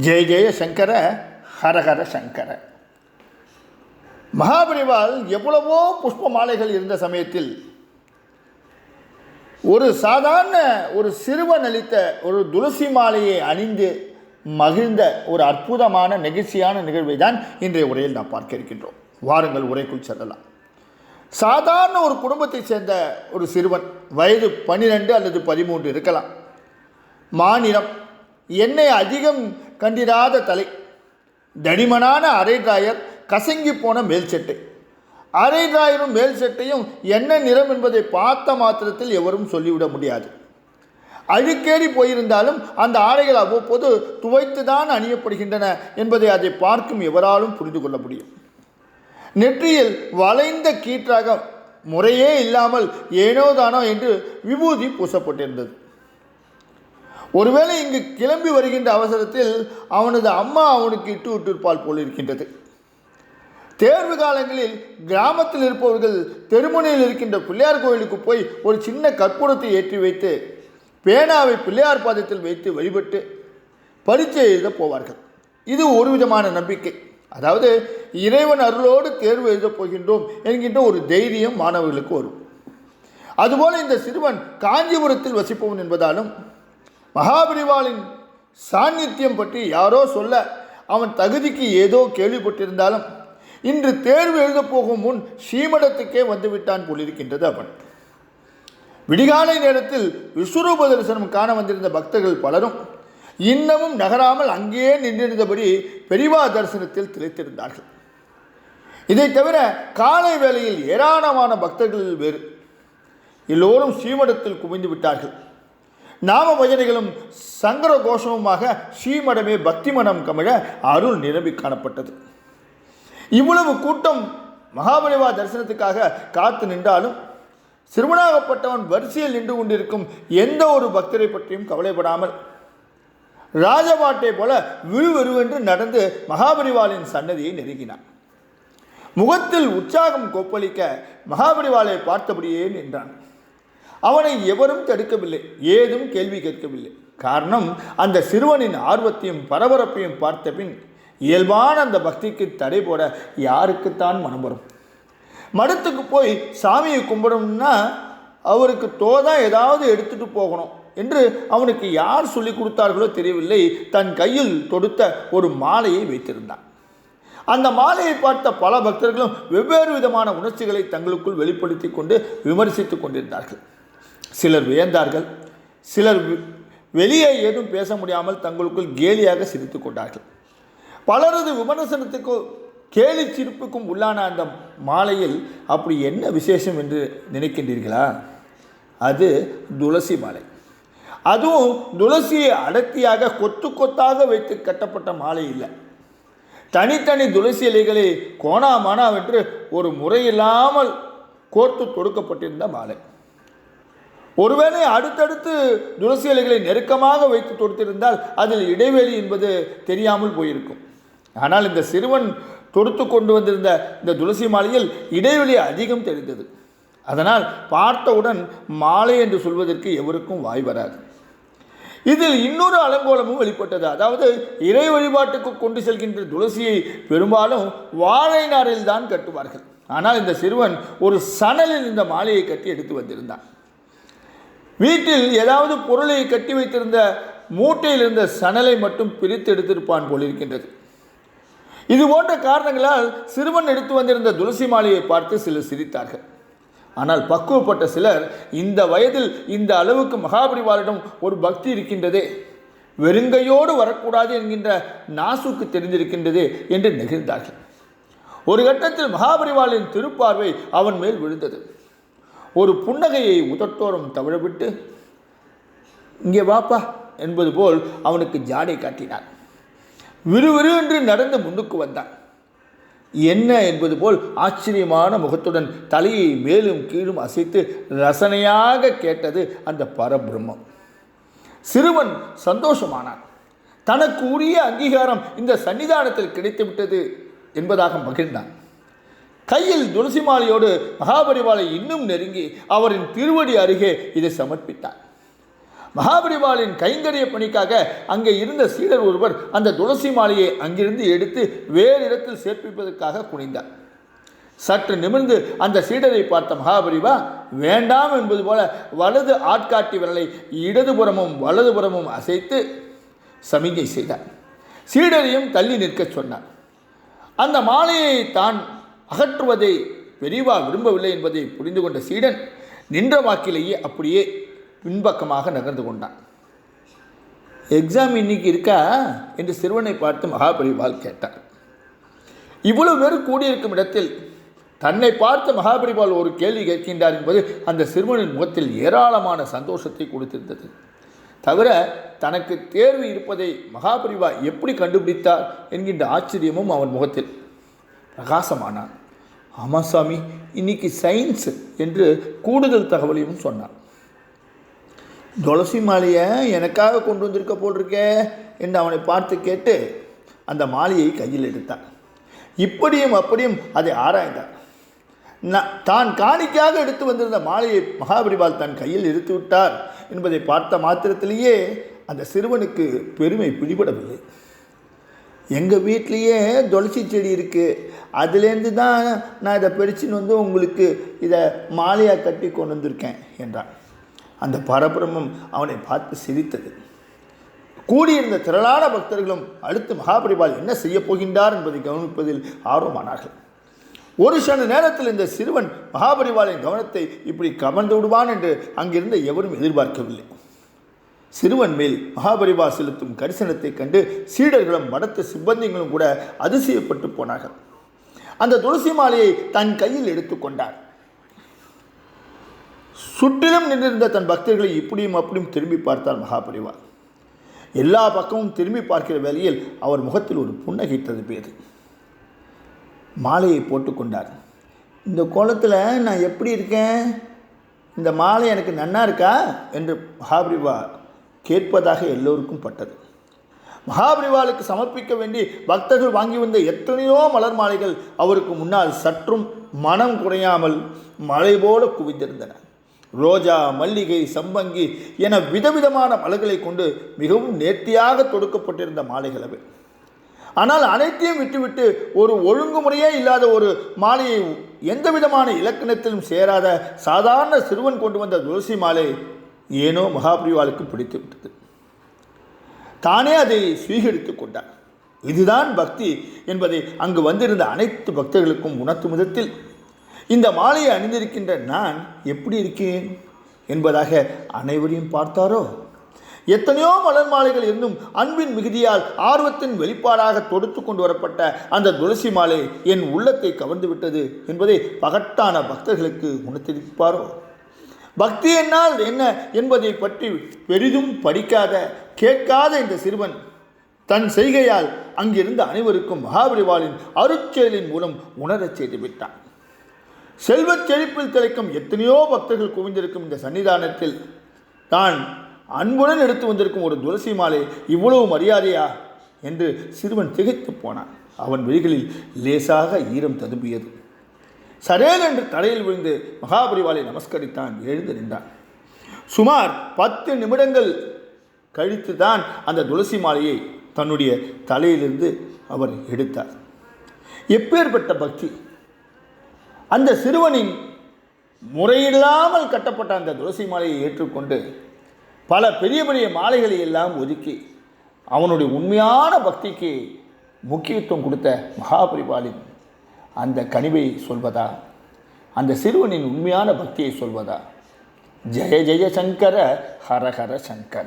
ஜெய ஜெய சங்கர, ஹரஹர சங்கர. மகாபரிவால் எவ்வளவோ புஷ்ப மாலைகள் இருந்த சமயத்தில் ஒரு சாதாரண ஒரு சிறுவன் அளித்த ஒரு துளசி மாலையை அணிந்து மகிழ்ந்த ஒரு அற்புதமான நெகிழ்ச்சியான நிகழ்வை தான் இன்றைய உரையில் நாம் பார்க்க இருக்கின்றோம். வாருங்கள் உரைக்குள் செல்லலாம். சாதாரண ஒரு குடும்பத்தை சேர்ந்த ஒரு சிறுவன், வயது 12 அல்லது 13 இருக்கலாம். மாநிலம், எண்ணெய் அதிகம் கண்டிராத தலை, தடிமனான அரை டிராயர், கசங்கி போன மேல் சட்டை. அரை டிராயரும் மேல் சட்டையும் என்ன நிறம் என்பதை பார்த்த மாத்திரத்தில் எவரும் சொல்லிவிட முடியாது. அழுக்கேறி போயிருந்தாலும் அந்த ஆடைகள் அவ்வப்போது துவைத்து தான் அணியப்படுகின்றன என்பதை அதை பார்க்கும் எவராலும் புரிந்து கொள்ள முடியும். நெற்றியில் வளைந்த கீற்றாக முறையே இல்லாமல் ஏனோதானோ என்று விபூதி பூசப்பட்டிருந்தது. ஒருவேளை இங்கு கிளம்பி வருகின்ற அவசரத்தில் அவனது அம்மா அவனுக்கு இட்டு விட்டிருப்பால் போல் இருக்கின்றது. தேர்வு காலங்களில் கிராமத்தில் இருப்பவர்கள் தெருமுனையில் இருக்கின்ற பிள்ளையார் கோயிலுக்கு போய் ஒரு சின்ன கற்பூரத்தை ஏற்றி வைத்து பேனாவை பிள்ளையார் பாதத்தில் வைத்து வழிபட்டு பரீட்சை எழுத போவார்கள். இது ஒரு விதமான நம்பிக்கை. அதாவது இறைவன் அருளோடு தேர்வு எழுதப் போகின்றோம் என்கின்ற ஒரு தைரியம் மாணவர்களுக்கு வரும். அதுபோல இந்த சிறுவன் காஞ்சிபுரத்தில் வசிப்பவன் என்பதாலும் மகாபரிவாளின் சாநித்தியம் பற்றி யாரோ சொல்ல அவன் தகுதிக்கு ஏதோ கேள்விப்பட்டிருந்தாலும் இன்று தேர்வு எழுதப் போகும் முன் ஸ்ரீமடத்துக்கே வந்துவிட்டான் போலிருக்கின்றது அவன். விடிகாலை நேரத்தில் விஸ்வரூப தரிசனம் காண வந்திருந்த பக்தர்கள் பலரும் இன்னமும் நகராமல் அங்கேயே நின்றிருந்தபடி பெரிவா தரிசனத்தில் திளைத்திருந்தார்கள். இதை தவிர காலை வேளையில் ஏராளமான பக்தர்கள் வேறு எல்லோரும் ஸ்ரீமடத்தில் குவிந்து விட்டார்கள். நாம பஜனைகளும் சங்கர கோஷமுமாக ஸ்ரீமடமே பக்தி மனம் கமிழ அருள் நிரம்பி காணப்பட்டது. இவ்வளவு கூட்டம் மகாபரிவா தரிசனத்துக்காக காத்து நின்றாலும் சிறுவனாகப்பட்டவன் வரிசையில் நின்று கொண்டிருக்கும் எந்த ஒரு பக்தரை பற்றியும் கவலைப்படாமல் ராஜபாட்டை போல விறுவிறுவென்று நடந்து மகாபரிவாளின் சன்னதியை நெருங்கினான். முகத்தில் உற்சாகம் கொப்பளிக்க மகாபரிவாளை பார்த்தபடியே நின்றான். அவனை எவரும் தடுக்கவில்லை, ஏதும் கேள்வி கேட்கவில்லை. காரணம், அந்த சிறுவனின் ஆர்வத்தையும் பரபரப்பையும் பார்த்த பின் இயல்பான அந்த பக்திக்கு தடை போட யாருக்குத்தான் மனம் வரும்? மடத்துக்கு போய் சாமியை கும்பிடணும்னா அவருக்கு தோதா ஏதாவது எடுத்துட்டு போகணும் என்று அவனுக்கு யார் சொல்லி கொடுத்தார்களோ தெரியவில்லை. தன் கையில் தொடுத்த ஒரு மாலையை வைத்திருந்தான். அந்த மாலையை பார்த்த பல பக்தர்களும் வெவ்வேறு விதமான உணர்ச்சிகளை தங்களுக்குள் வெளிப்படுத்தி கொண்டு விமர்சித்து கொண்டிருந்தார்கள். சிலர் வியந்தார்கள், சிலர் வெளியே ஏதும் பேச முடியாமல் தங்களுக்குள் கேலியாக சிரித்து கொண்டார்கள். பலரது விமர்சனத்துக்கு கேலி சிரிப்புக்கும் உள்ளான அந்த மாலையில் அப்படி என்ன விசேஷம் என்று நினைக்கின்றீர்களா? அது துளசி மாலை. அதுவும் துளசியை அடர்த்தியாக கொத்து கொத்தாக வைத்து கட்டப்பட்ட மாலை இல்லை. தனித்தனி துளசி இலைகளை கோணாமானாவென்று ஒரு முறையில்லாமல் கோர்த்து தொடுக்கப்பட்டிருந்த மாலை. ஒருவேளை அடுத்தடுத்து துளசி இலைகளை நெருக்கமாக வைத்து தொடுத்திருந்தால் அதில் இடைவெளி என்பது தெரியாமல் போயிருக்கும். ஆனால் இந்த சிறுவன் தொடுத்து கொண்டு வந்திருந்த இந்த துளசி மாலையில் இடைவெளி அதிகம் தெரிந்தது. அதனால் பார்த்தவுடன் மாலை என்று சொல்வதற்கு எவருக்கும் வாய் வராது. இதில் இன்னொரு அலங்கோலமும் வெளிப்பட்டது. அதாவது இறை வழிபாட்டுக்கு கொண்டு செல்கின்ற துளசியை பெரும்பாலும் வாழை நாரில் தான் கட்டுவார்கள். ஆனால் இந்த சிறுவன் ஒரு சணலில் இந்த மாலையை கட்டி எடுத்து வந்திருந்தான். வீட்டில் ஏதாவது பொருளை கட்டி வைத்திருந்த மூட்டையில் இருந்த சணலை மட்டும் பிரித்து எடுத்திருப்பான் போலிருக்கின்றது. இது போன்ற காரணங்களால் சிறுவன் எடுத்து வந்திருந்த துளசி மாலையை பார்த்து சிலர் சிரித்தார்கள். ஆனால் பக்குவப்பட்ட சிலர், இந்த வயதில் இந்த அளவுக்கு மகாபரிவாளிடம் ஒரு பக்தி இருக்கின்றதே, வெறுங்கையோடு வரக்கூடாது என்கின்ற நாசுக்கு தெரிந்திருக்கின்றதே என்று நெகிழ்ந்தார்கள். ஒரு கட்டத்தில் மகாபரிவாளின் திருப்பார்வை அவன் மேல் விழுந்தது. ஒரு புன்னகையை உதட்டோரம் தவழவிட்டு, இங்கே வாப்பா என்பது போல் அவனுக்கு ஜாடை காட்டினார். விறுவிறு என்று நடந்து முன்னுக்கு வந்தான். என்ன என்பது போல் ஆச்சரியமான முகத்துடன் தலையை மேலும் கீழும் அசைத்து ரசனையாக கேட்டது அந்த பரபிரம்மம். சிறுவன் சந்தோஷமானான். தனக்கு உரிய அங்கீகாரம் இந்த சன்னிதானத்தில் கிடைத்துவிட்டது என்பதாக மகிழ்ந்தான். கையில் துளசி மாலையோடு மகாபரிவாளை இன்னும் நெருங்கி அவரின் திருவடி அருகே இதை சமர்ப்பித்தார். மகாபரிவாளின் கைங்கரிய பணிக்காக அங்கே இருந்த சீடர் ஒருவர் அந்த துளசி மாலையை அங்கிருந்து எடுத்து வேறு இடத்தில் சேர்ப்பிப்பதற்காக குனிந்தார். சற்று நிமிர்ந்து அந்த சீடரை பார்த்த மகாபரிவா வேண்டாம் என்பது போல வலது ஆட்காட்டி விரலை இடதுபுறமும் வலதுபுறமும் அசைத்து சமிகை செய்தார். சீடரையும் தள்ளி நிற்க சொன்னார். அந்த மாலையை தான் அகற்றுவதை பெரியவா விரும்பவில்லை என்பதை புரிந்து கொண்ட சீடன் நின்ற வாக்கிலேயே அப்படியே பின்பக்கமாக நகர்ந்து கொண்டான். எக்ஸாம் இன்னைக்கு இருக்கா என்று சிறுவனை பார்த்து மகாபரிவாள் கேட்டார். இவ்வளவு பேர் கூடியிருக்கும் இடத்தில் தன்னை பார்த்து மகாபரிவாள் ஒரு கேள்வி கேட்கின்றார் என்பது அந்த சிறுவனின் முகத்தில் ஏராளமான சந்தோஷத்தை கொடுத்திருந்தது. தவிர தனக்கு தேர்வு இருப்பதை மகாபரிவா எப்படி கண்டுபிடித்தார் என்கின்ற ஆச்சரியமும் அவன் முகத்தில் பிரகாசமானான். ஆமாம் சாமி, இன்னைக்கு சயின்ஸ் என்று கூடுதல் தகவலையும் சொன்னான். துளசி மாலையை எனக்காக கொண்டு வந்திருக்க போட்டிருக்கே என்று அவனை பார்த்து கேட்டு அந்த மாலையை கையில் எடுத்தான். இப்படியும் அப்படியும் அதை ஆராய்ந்தான். தான் காணிக்கையாக எடுத்து வந்திருந்த மாலையை மகாபரிவாள் தன் கையில் எடுத்து விட்டார் என்பதை பார்த்த மாத்திரத்திலேயே அந்த சிறுவனுக்கு பெருமை பிடிபடவில்லை. எங்கள் வீட்லேயே துளசி செடி இருக்குது, அதுலேருந்து தான் நான் இதை பறிச்சுன்னு வந்து உங்களுக்கு இதை மாலையாக கட்டி கொண்டு வந்திருக்கேன் என்றான். அந்த பரபிரமம் அவனை பார்த்து சிரித்தது. கூடியிருந்த திரளான பக்தர்களும் அடுத்து மகாபரிவாள் என்ன செய்ய போகின்றார் என்பதை கவனிப்பதில் ஆர்வமானார்கள். ஒரு சன நேரத்தில் இந்த சிறுவன் மகாபரிவாளின் கவனத்தை இப்படி கவர்ந்து விடுவான் என்று அங்கிருந்த எவரும் எதிர்பார்க்கவில்லை. சிறுவன் மேல் மகாபரிவா செலுத்தும் கரிசனத்தை கண்டு சீடர்களும் மடத்து சிப்பந்திகளும் கூட அதிசயப்பட்டு போனார்கள். அந்த துளசி மாலையை தன் கையில் எடுத்துக்கொண்டார். சுற்றிலும் நின்றிருந்த தன் பக்தர்களை இப்படியும் அப்படியும் திரும்பி பார்த்தார் மகாபரிவா. எல்லா பக்கமும் திரும்பி பார்க்கிற வேளையில் அவர் முகத்தில் ஒரு புன்னகை ததும்பியது. மாலையை போட்டுக்கொண்டார். இந்த கோலத்தில் நான் எப்படி இருக்கேன்? இந்த மாலை எனக்கு நன்னா இருக்கா என்று மகாபரிவா கேட்பதாக எல்லோருக்கும் பட்டது. மகாபரிவாளுக்கு சமர்ப்பிக்க வேண்டி பக்தர்கள் வாங்கி வந்த எத்தனையோ மலர் மாலைகள் அவருக்கு முன்னால் சற்றும் மனம் குறையாமல் மழை போல குவிந்திருந்தன. ரோஜா, மல்லிகை, சம்பங்கி என விதவிதமான மலர்களை கொண்டு மிகவும் நேர்த்தியாக தொடுக்கப்பட்டிருந்த மாலைகள் அவை. ஆனால் அனைத்தையும் விட்டுவிட்டு ஒரு ஒழுங்குமுறையே இல்லாத ஒரு மாலையை எந்த விதமான இலக்கணத்திலும் சேராத சாதாரண சிறுவன் கொண்டு வந்த துளசி மாலை ஏனோ மகாபரிவாளுக்கு பிடித்து விட்டது. தானே அதை சுவீகரித்து கொண்டார். இதுதான் பக்தி என்பதை அங்கு வந்திருந்த அனைத்து பக்தர்களுக்கும் உணர்த்தும் விதத்தில் இந்த மாலையை அணிந்திருக்கின்ற நான் எப்படி இருக்கேன் என்பதாக அனைவரையும் பார்த்தாரோ. எத்தனையோ மலர் மாலைகள் இருந்தும் அன்பின் மிகுதியால் ஆர்வத்தின் வெளிப்பாடாக தொடுத்து கொண்டு வரப்பட்ட அந்த துளசி மாலை என் உள்ளத்தை கவர்ந்து விட்டது என்பதை பகட்டான பக்தர்களுக்கு உணர்த்திருப்பாரோ. பக்தி என்னால் என்ன என்பதை பற்றி பெரிதும் படிக்காத கேட்காத இந்த சிறுவன் தன் செய்கையால் அங்கிருந்த அனைவருக்கும் மகாபரிவாளின் அருட்செயலின் மூலம் உணரச் செய்து விட்டான். செல்வச் செழிப்பில் திளைக்கும் எத்தனையோ பக்தர்கள் குவிந்திருக்கும் இந்த சன்னிதானத்தில் தான் அன்புடன் எடுத்து வந்திருக்கும் ஒரு துளசி மாலை இவ்வளவு மரியாதையா என்று சிறுவன் திகைத்து போனான். அவன் விழிகளில் லேசாக ஈரம் ததும்பியது. சரேல் என்று தரையில் விழுந்து மகாபரிவாளை நமஸ்கரித்தான். எழுந்து நின்றான். சுமார் 10 நிமிடங்கள் கழித்து தான் அந்த துளசி மாலையை தன்னுடைய தலையிலிருந்து அவர் எடுத்தார். எப்பேற்பட்ட பக்தி! அந்த சிறுவனின் முறையில்லாமல் கட்டப்பட்ட அந்த துளசி மாலையை ஏற்றுக்கொண்டு பல பெரிய பெரிய மாலைகளை எல்லாம் ஒதுக்கி அவனுடைய உண்மையான பக்திக்கு முக்கியத்துவம் கொடுத்த மகாபரிவாளின் அந்த கனிவை சொல்வதா, அந்த சிறுவனின் உண்மையான பக்தியை சொல்வதா? ஜெய ஜெய சங்கர, ஹர ஹர சங்கர.